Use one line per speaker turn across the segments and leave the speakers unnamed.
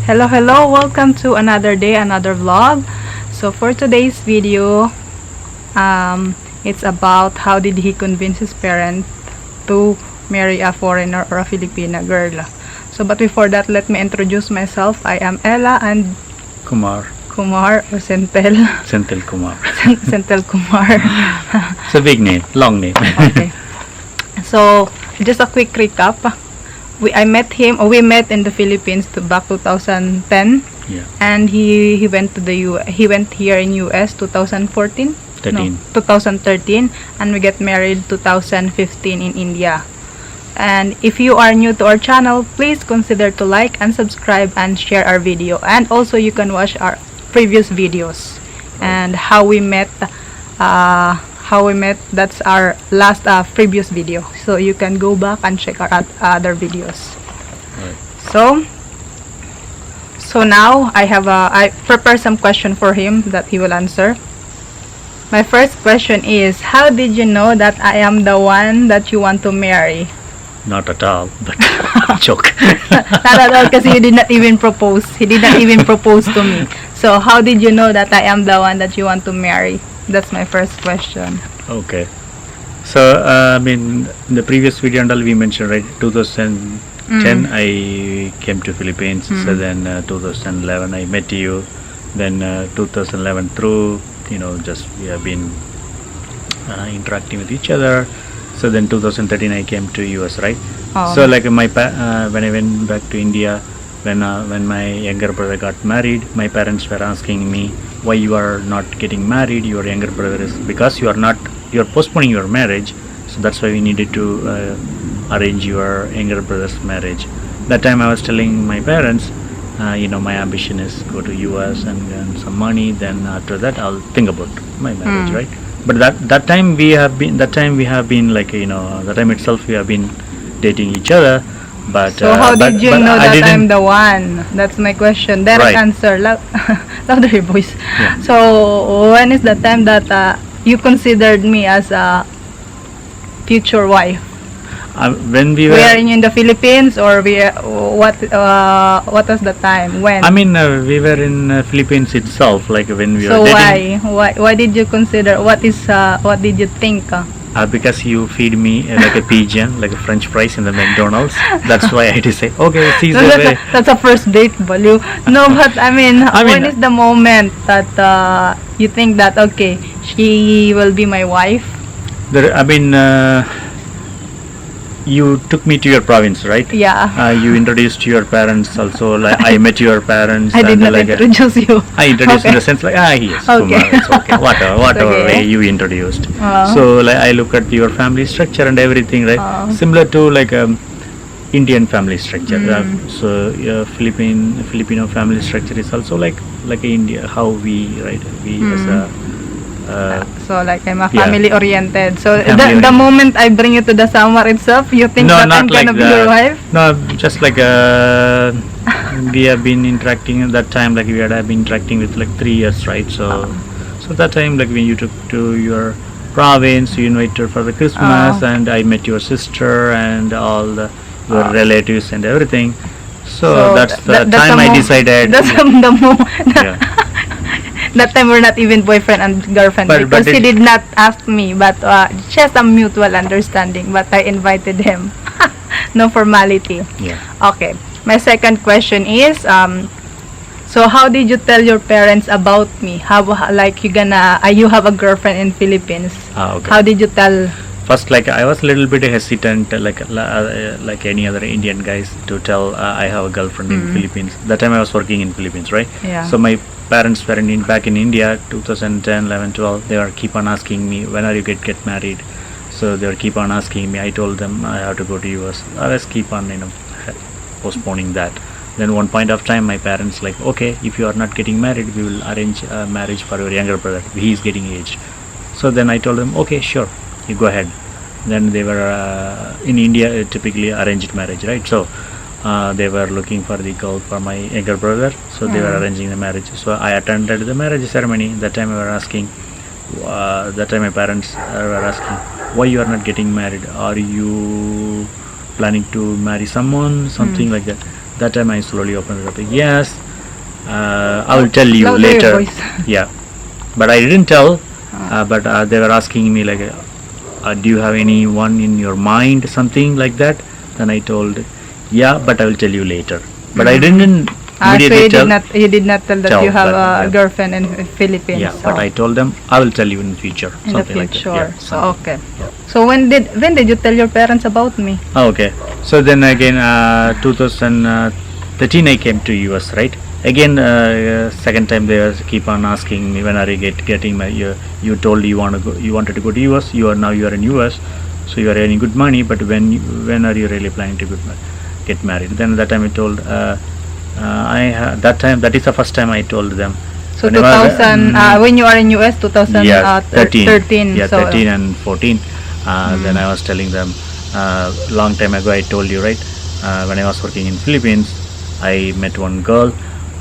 Hello, welcome to another day, another vlog. So for today's video, it's about how did he convince his parents to marry a foreigner or a Filipina girl. So but before that, let me introduce myself. I am Ella and
Kumar
or Senthil.
Senthil Kumar.
Senthil Kumar.
It's a big name, long name.
Okay. So just a quick recap. We met in the Philippines back 2010.
Yeah.
And he went here in US 2014. 2013, and we get married 2015 in India. And if you are new to our channel, please consider to like and subscribe and share our video, and also you can watch our previous videos and how we met. That's our last previous video, so you can go back and check our other videos.
Right.
So now I prepare some question for him that he will answer. My first question is, how did you know that I am the one that you want to marry?
Not at all, but joke.
Not at all, because he did not even propose. He did not even propose to me. So how did you know that I am the one that you want to marry? That's my first question.
Okay. So in the previous video and all we mentioned, right, 2010 I came to Philippines. So then 2011 I met you. Then 2011 through, just we have been interacting with each other. So then 2013 I came to US, right? So like when I went back to India, when my younger brother got married, my parents were asking me, why you are not getting married? Your younger brother is, because you're postponing your marriage, so that's why we needed to arrange your younger brother's marriage. That time I was telling my parents, my ambition is go to US and earn some money, then after that I'll think about my marriage, right? But that time itself we have been dating each other. But
so how did you know that I'm the one? That's my question. Direct answer. Louder your voice.
Yeah.
So when is the time that you considered me as a future wife?
When we were
in the Philippines, or what was the time when?
We were in Philippines itself, like when we were
dating. So why did you consider? What did you think?
Because you feed me like a pigeon, like a French fries in the McDonald's. That's why I just say, okay,
that's a first date, Balu. No, but when is the moment that you think that okay, she will be my wife?
You took me to your province, right?
Yeah.
You introduced your parents also. Like I met your parents.
I did not introduce you.
I introduced in the sense like yes,
okay.
Kumar, it's okay. Whatever way you introduced. So like I look at your family structure and everything, right? Similar to like Indian family structure. So Filipino family structure is also like India. How we as a
so like I'm a family oriented. So the moment I bring you to the summer itself, you think that I'm gonna be your wife?
No, just like we have been interacting at that time. Like we had been interacting with like 3 years, right? So that time, like when you took to your province, you invited her for the Christmas, and I met your sister and all your relatives and everything. So that's the time I decided.
That's the moment. That time we're not even boyfriend and girlfriend, because he did not ask me, but just a mutual understanding. But I invited him. No formality.
Yeah.
Okay. My second question is, so how did you tell your parents about me? How like you have a girlfriend in Philippines?
Okay.
How did you tell?
First, like I was a little bit hesitant, like any other Indian guys, to tell I have a girlfriend in Philippines. That time I was working in Philippines, right?
Yeah.
So my parents were back in India, 2010, 11, 12. They were keep on asking me, when are you get married? So they were keep on asking me. I told them I have to go to US. I was keep on postponing that. Then one point of time, my parents like, okay, if you are not getting married, we will arrange a marriage for your younger brother. He is getting aged. So then I told them, okay, sure, you go ahead. Then they were in India, typically arranged marriage, right? So they were looking for the girl for my younger brother, so they were arranging the marriage. So I attended the marriage ceremony. That time I were asking, that time my parents were asking, why you are not getting married? Are you planning to marry someone, something like that? that time I slowly opened it up. Yes, I will tell you
Louder your
later.
voice.
Yeah, but I didn't tell. But they were asking me like, do you have anyone in your mind, something like that? Then I told, yeah, but I will tell you later. But I didn't
So
immediately tell.
you did not tell that
Tell
you have
that,
a
yeah.
girlfriend in Philippines.
Yeah,
so
but I told them I will tell you in the future.
in the
Something
future.
like that. Yeah,
So
something.
okay. So when did you tell your parents about me?
Oh, okay. So then again, 2013 I came to US, right? Again, second time they keep on asking me, when are you getting my? You told you wanted to go to US. You are in US, so you are earning good money. But when are you really planning to get married? Then that time I told, that is the first time I told them.
So
Whenever,
2000 when you are in US 2013.
yeah, 13. Yeah,
So
13 and 14. Then I was telling them, long time ago I told you, right? When I was working in Philippines, I met one girl,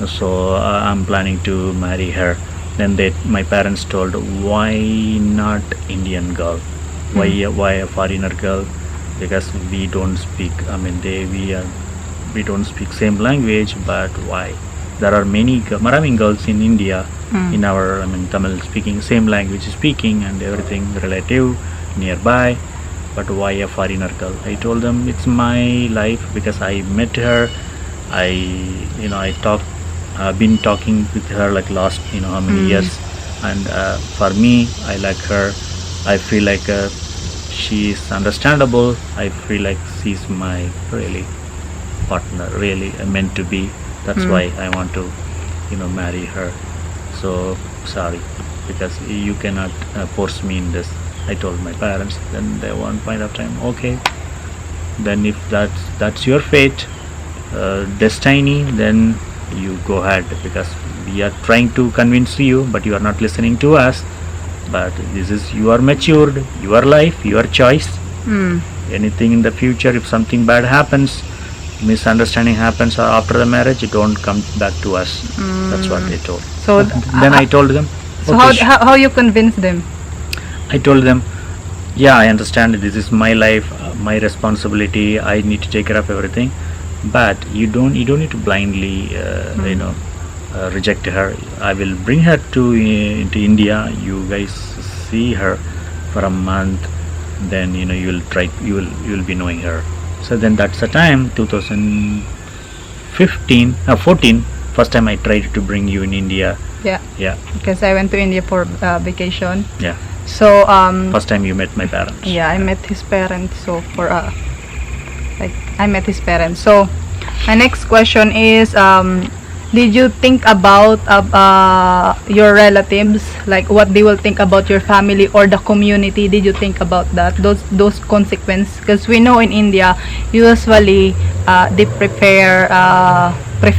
so I'm planning to marry her. Then my parents told, why not Indian girl? Why a foreigner girl? Because we don't speak. I mean, we don't speak same language, but why? There are many Marathi girls in India, in our Tamil speaking, same language speaking and everything, relative, nearby. But why a foreigner girl? I told them it's my life because I met her. I've been talking with her like last how many years, and for me, I like her. I feel like she is understandable. I feel like she's my really partner, really meant to be. That's why I want to marry her. So sorry, because you cannot force me in this. I told my parents. Then at one point of time, okay, then if that's your fate, destiny, then you go ahead, because we are trying to convince you, but you are not listening to us. But this is, you are matured, your life, your choice. Anything in the future, if something bad happens, misunderstanding happens after the marriage, don't come back to us. That's what they told.
So
then I told them,
so
okay,
how you convince them?
I told them, yeah, I understand this is my life, my responsibility. I need to take care of everything, but you don't need to blindly, reject her. I will bring her into India. You guys see her for a month, then you will be knowing her. So then that's the time, 14. First time I tried to bring you in India. Yeah.
Because I went to India for vacation.
Yeah.
So
First time you met my parents.
yeah, I met his parents. So I met his parents. So my next question is, did you think about your relatives, like what they will think about your family or the community? Did you think about that, those consequences? Because we know in India usually they prefer
the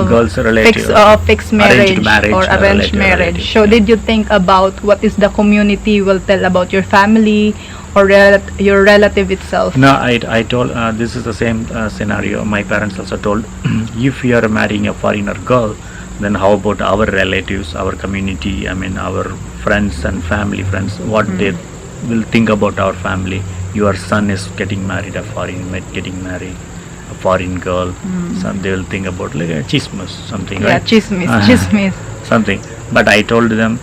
girls relative,
fixed marriage, or arranged
relative,
marriage. So
yeah.
did you think about what is the community will tell about your family or your relative itself?
No, I told, this is the same scenario. My parents also told, if you are marrying a foreigner girl, then how about our relatives, our community, our friends and family friends, what they will think about our family? Your son is getting married a foreign girl. So they will think about like a chismis, something,
Yeah,
right?
chismis.
Something. But I told them,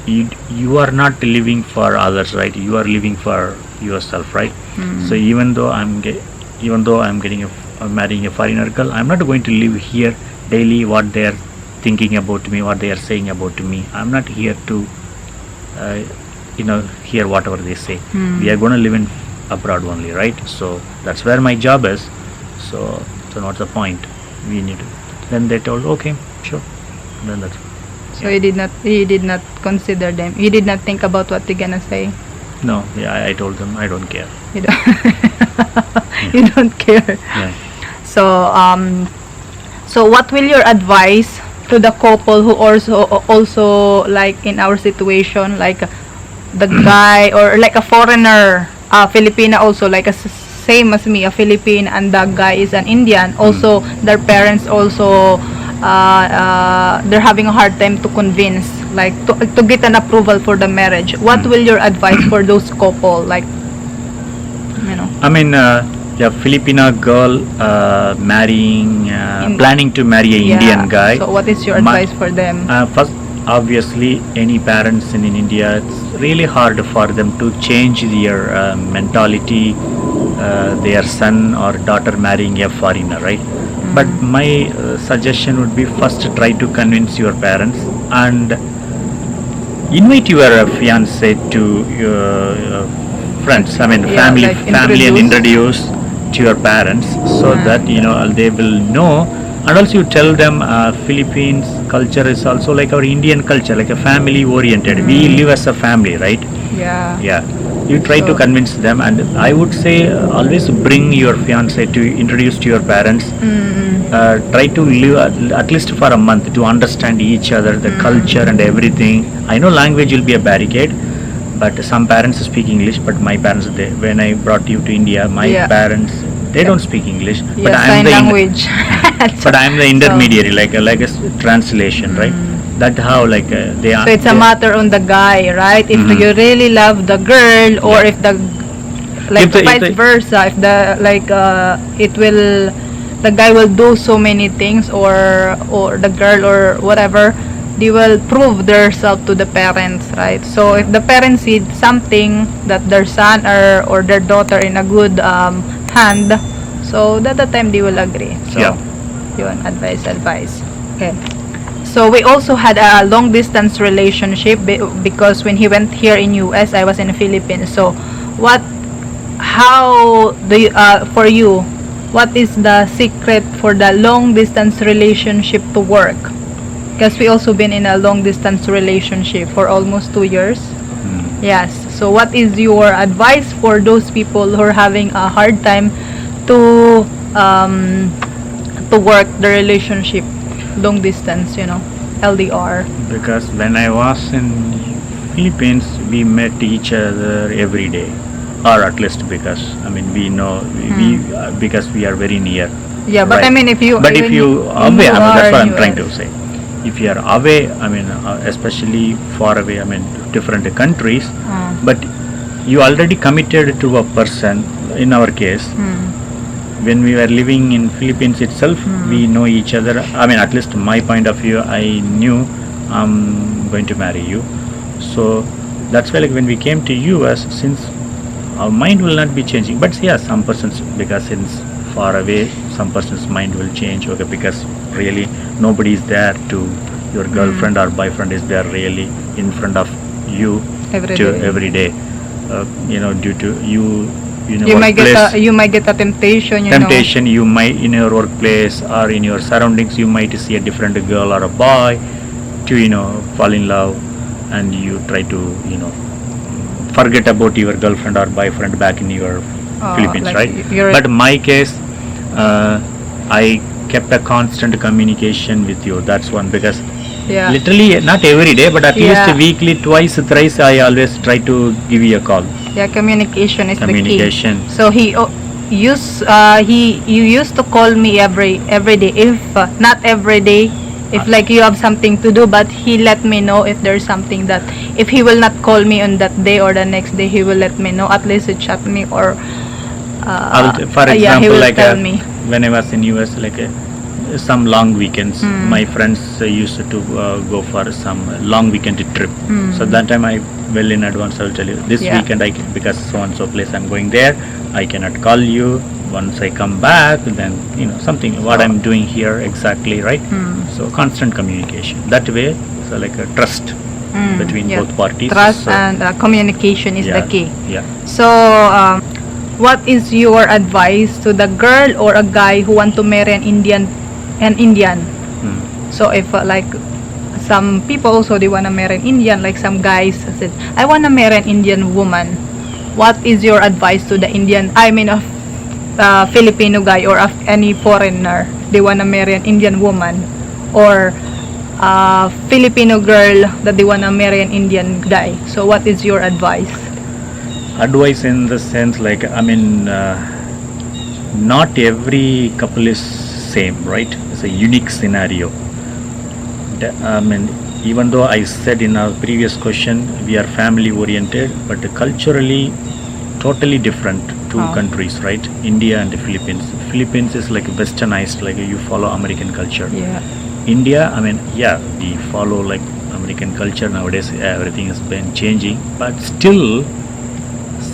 you are not living for others, right? You are living for yourself, right? So even though I'm marrying a foreigner girl, I'm not going to live here daily what they are thinking about me, what they are saying about me. I'm not here to hear whatever they say. We are going to live in abroad only, right? So that's where my job is. So what's the point? We need to. Then they told, okay, sure. Then that's.
So you did not consider them. You did not think about what they're gonna say.
No, yeah, I told them I don't care.
You don't. You don't care.
Yeah.
So what will your advice to the couple who also like in our situation, like the guy or like a foreigner, Filipina also, like same as me, a Philippine, and the guy is an Indian. Also, their parents also they're having a hard time to convince, like to get an approval for the marriage. What will your advice for those couple, like
I mean, yeah, Filipina girl marrying, planning to marry an Indian guy.
So what is your advice for them?
First, obviously, any parents in India, it's really hard for them to change their mentality, their son or daughter marrying a foreigner, right? But my suggestion would be first try to convince your parents and invite your fiance to your friends. I mean, family,
like
family, and introduce to your parents so that they will know. And also you tell them Philippines culture is also like our Indian culture, like a family oriented. We live as a family, right? Yeah. You try to convince them, and I would say always bring your fiance to introduce to your parents. Try to live at least for a month to understand each other, the culture and everything. I know language will be a barricade, but some parents speak English. But my parents, when I brought you to India, my parents, they don't speak English. But I'm
sign language.
But I'm the intermediary, like a translation, right? That how they are.
So it's a matter on the guy, right? If you really love the girl, or if the vice versa, if it will, the guy will do so many things, or the girl or whatever, they will prove themselves to the parents, right? So if the parents see something that their son or their daughter in a good hand, so that the time they will agree. So yun, advice. Okay. So we also had a long distance relationship because when he went here in US, I was in the Philippines. So how do you, for you, what is the secret for the long distance relationship to work? Because we also been in a long distance relationship for almost 2 years. Yes. So what is your advice for those people who are having a hard time to work the relationship long distance, LDR?
Because when I was in Philippines, we met each other every day, or at least because we know because we are very near.
Yeah, but
right?
if you
away, that's what I'm trying to say. If you are away, especially far away, different countries, but you already committed to a person. In our case, when we were living in Philippines itself, we know each other. At least my point of view, I knew I'm going to marry you. So that's why when we came to US, since our mind will not be changing, but yeah, some persons, because since far away, some person's mind will change, okay, because really nobody is there to your girlfriend or boyfriend is there really in front of you every day. Due to you
might get a temptation.
You might in your workplace or in your surroundings, you might see a different girl or a boy to fall in love, and you try to forget about your girlfriend or boyfriend back in your Philippines, right? But in my case, I kept a constant communication with you. That's one, because literally not every day, but at least weekly, twice, thrice, I always try to give you a call.
Yeah, communication is the key. So you used to call me every day, if not every day, if you have something to do, but he let me know if there's something that, if he will not call me on that day or the next day, he will let me know, at least he chat me, or
for example,
he will tell me.
When I was in US, some long weekends, my friends used to go for some long weekend trip. So that time I well in advance I'll tell you this weekend because so and so place I'm going there, I cannot call you. Once I come back, then something what I'm doing here exactly, right? So constant communication. That way, so a trust between both parties.
Trust and communication is the key.
Yeah.
So what is your advice to the girl or a guy who want to marry an Indian? So if some people also they want to marry an Indian, like some guys said, I want to marry an Indian woman. What is your advice to the Filipino guy or of any foreigner? They want to marry an Indian woman, or Filipino girl that they want to marry an Indian guy. So what is your advice?
Advice in the sense not every couple is same, right? It's a unique scenario. Even though I said in our previous question we are family oriented, but culturally totally different, two countries, right? India and the Philippines. Philippines is like westernized, like you follow American culture.
Yeah.
India, I mean, yeah, we follow like American culture nowadays. Everything has been changing, but still,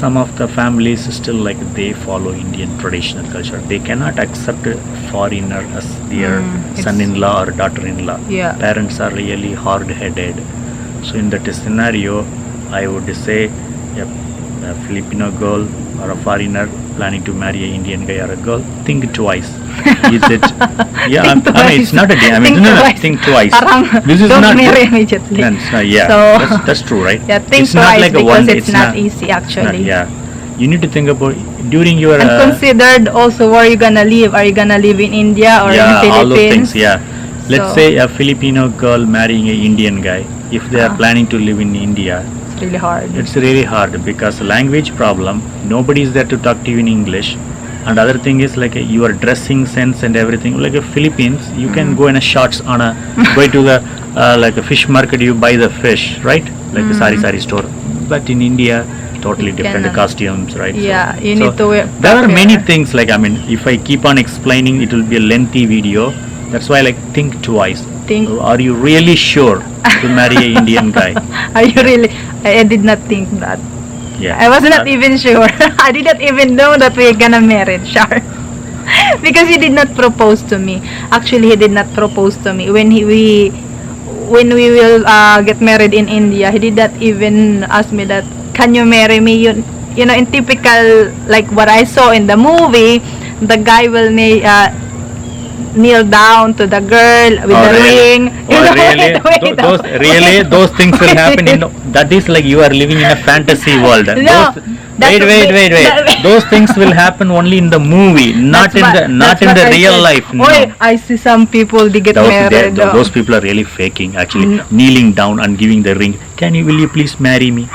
some of the families still like they follow Indian traditional culture. They cannot accept a foreigner as their son-in-law or daughter-in-law.
Yeah.
Parents are really hard-headed. So in that scenario, I would say, a Filipino girl or a foreigner planning to marry an Indian guy or a girl, think twice. Is it? Yeah, I mean, it's not a. I mean, think twice. This is
don't
not.
marry immediately.
Yeah,
So,
that's true, right?
Yeah, think
it's
twice
not like
because it's not easy actually.
Yeah, you need to think about during your.
And considered also where you gonna live. Are you gonna live in India or in Philippines?
All those things. Yeah, let's
So-
say a Filipino girl marrying an Indian guy. If they are planning to live in India,
It's really hard.
it's really hard because language problem. Nobody is there to talk to you in English, and other thing is like your dressing sense and everything. Like a Philippines, you can go in a shorts on a go to the like a fish market. You buy the fish, right? Like a sari store. But in India, totally
You
different
cannot.
costumes, right?
Yeah, you need to wear.
There are many
prepare.
things like I mean, if I keep on explaining, it will be a lengthy video. That's why I like think twice.
Think.
Are you really sure to marry an Indian guy?
Are you really? I did not think that.
Yeah.
I was not even sure. I didn't even know that we're gonna marry, Char. Because he did not propose to me. Actually, he did not propose to me when we will get married in India. He did not even ask me that, can you marry me? You know, in typical like what I saw in the movie, the guy will kneel down to the girl with the ring.
Really? Those things will happen in that is like you are living in a fantasy world.
No,
Wait. Those things will happen only in the movie, not in the real life. No.
Oh, I see some people they get married.
Those people are really faking, actually kneeling down and giving the ring. Will you please marry me?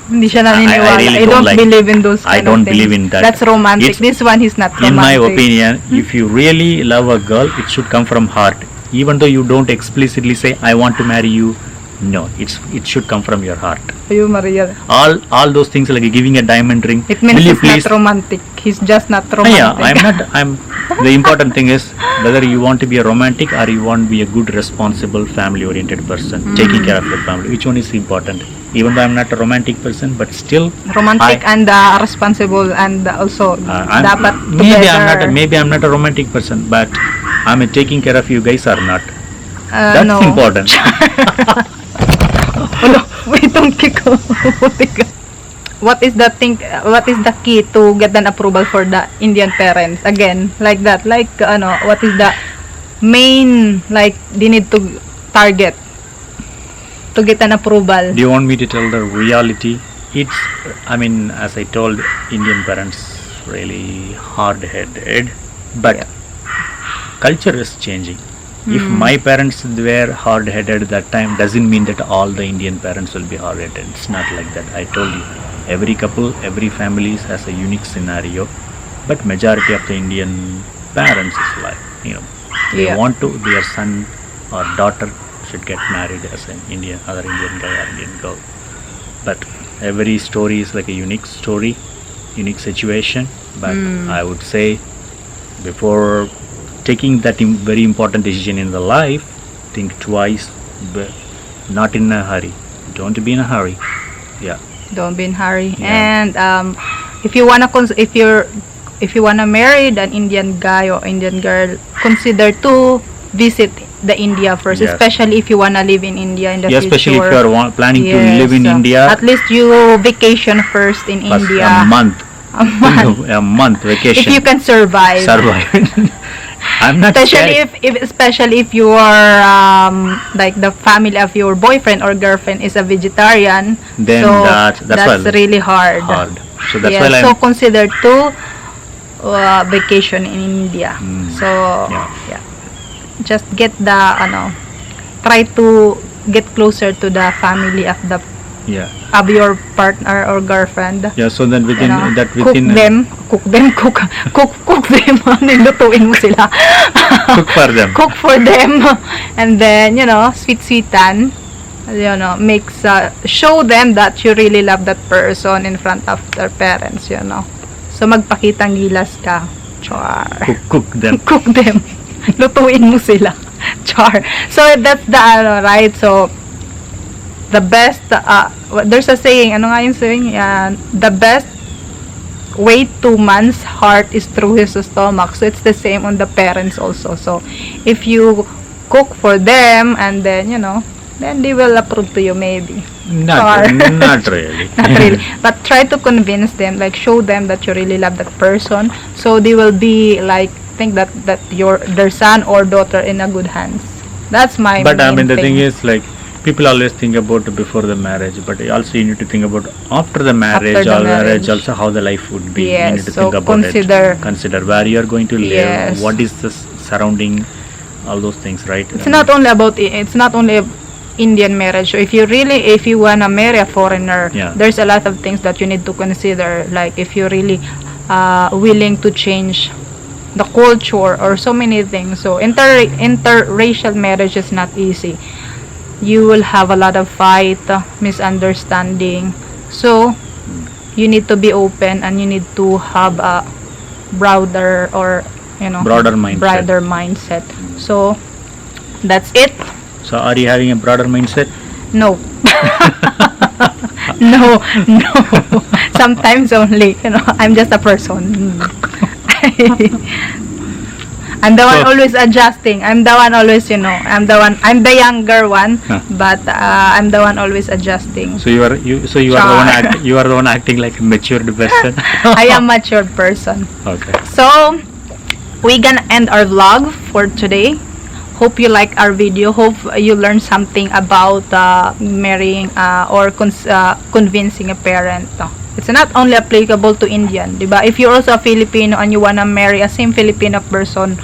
Hindi siya naniniwala.
really
I don't
like-
believe in those
I
kind
don't
of things.
believe in that.
That's romantic. This one is not romantic.
In my opinion, if you really love a girl, it should come from heart. Even though you don't explicitly say, I want to marry you, no, it should come from your heart.
Ayo, Maria.
All those things like giving a diamond ring.
It means
will you
he's
please?
not romantic. He's just not romantic.
Yeah, I'm the important thing is whether you want to be a romantic or you want to be a good, responsible, family-oriented person, taking care of your family. Which one is important? Even though I'm not a romantic person, but still
Romantic and responsible and also dapat
maybe I'm not a romantic person, but I'm taking care of you guys or not. That's
no.
important.
Oh no, wait, don't kick off. What is the key to get an approval for the Indian parents? Again, like that. Like, what is the main, like, they need to target to get an approval?
Do you want me to tell the reality? As I told, Indian parents really hard-headed, but culture is changing. If my parents were hard-headed that time, doesn't mean that all the Indian parents will be hard-headed. It's not like that. I told you, every couple, every family has a unique scenario, but majority of the Indian parents is like, they want to, their son or daughter should get married as an other Indian guy or Indian girl. But every story is like a unique story, unique situation. But I would say, before taking that very important decision in the life, think twice, but not in a hurry. Don't be in a hurry. Yeah.
Don't be in hurry.
Yeah.
And if you wanna marry an Indian guy or Indian girl, consider to visit the India first,
Yes.
especially if you wanna live in India in the future.
Especially if you are planning to live in India.
At least you vacation first in
First,
India.
a month.
A month.
A month vacation.
If you can survive.
I'm not
Especially if you are like the family of your boyfriend or girlfriend is a vegetarian,
Then
so
that's
really hard.
So that's
Yeah,
why
so consider to vacation in India. So
Yeah.
just get try to get closer to the family of your partner or girlfriend.
Yeah, so then
Cook them. Nilutuin mo sila.
Cook for them.
Cook for them. And then, sweet-sweetan. Show them that you really love that person in front of their parents, So So, magpakitang gilas ka. Char.
Cook them.
Cook them. Lutuin mo sila. Char. So, that's the, right? So, the best, there's a saying, ano nga yung saying? The best way to man's heart is through his stomach. So, it's the same on the parents also. So, if you cook for them, and then, you know, then they will approve to you maybe.
Not really.
Not really. But try to convince them, like show them that you really love that person. So they will be like, think that their son or daughter in a good hands. That's my
But I
main
mean, the
thing.
thing is, like, people always think about before the marriage, but also you need to think about after the marriage,
After the
or
marriage.
marriage also how the life would be.
Yes,
You need to
so
think about
consider-
it. Consider where you are going to live,
Yes.
what is the surrounding, all those things, right?
It's not only about, it's not only Indian marriage. So if you wanna marry a foreigner,
Yeah.
there's a lot of things that you need to consider. Like if you're really willing to change the culture or so many things. So interracial marriage is not easy. You will have a lot of fight, misunderstanding. So you need to be open, and you need to have a broader, or you know,
Broader mindset.
broader mindset. So that's it.
So are you having a broader mindset?
No. No. Sometimes only, you know, I'm just a person. I'm the one
So-
always adjusting. I'm the one always, you know, I'm the younger one,
Huh.
but I'm the one always adjusting.
So you are the one acting like a matured person.
I am a mature person.
Okay.
So, we gonna end our vlog for today. Hope you like our video. Hope you learned something about marrying or convincing a parent. It's not only applicable to Indian, diba? If you're also a Filipino and you wanna marry a same Filipino person,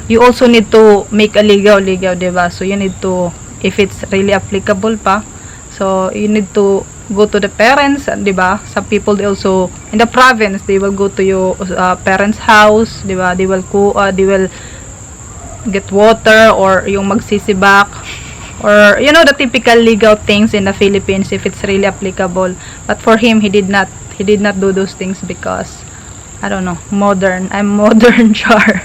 you also need to make a legal, diba? So you need to, if it's really applicable pa, so you need to go to the parents, diba? Some people, they also in the province, they will go to your parents' house, diba? They will get water, or yung magsisibak, or you know, the typical legal things in the Philippines if it's really applicable. But for him, he did not do those things because I don't know, I'm modern. Char.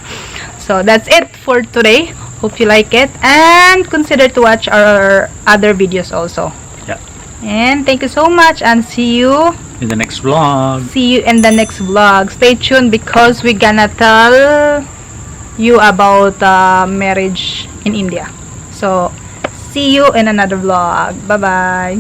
So that's it for today. Hope you like it, and consider to watch our other videos also.
Yeah.
And thank you so much, and see you
In the next vlog.
in the next vlog. Stay tuned because we're gonna tell you about marriage in India. So see you in another vlog. Bye bye.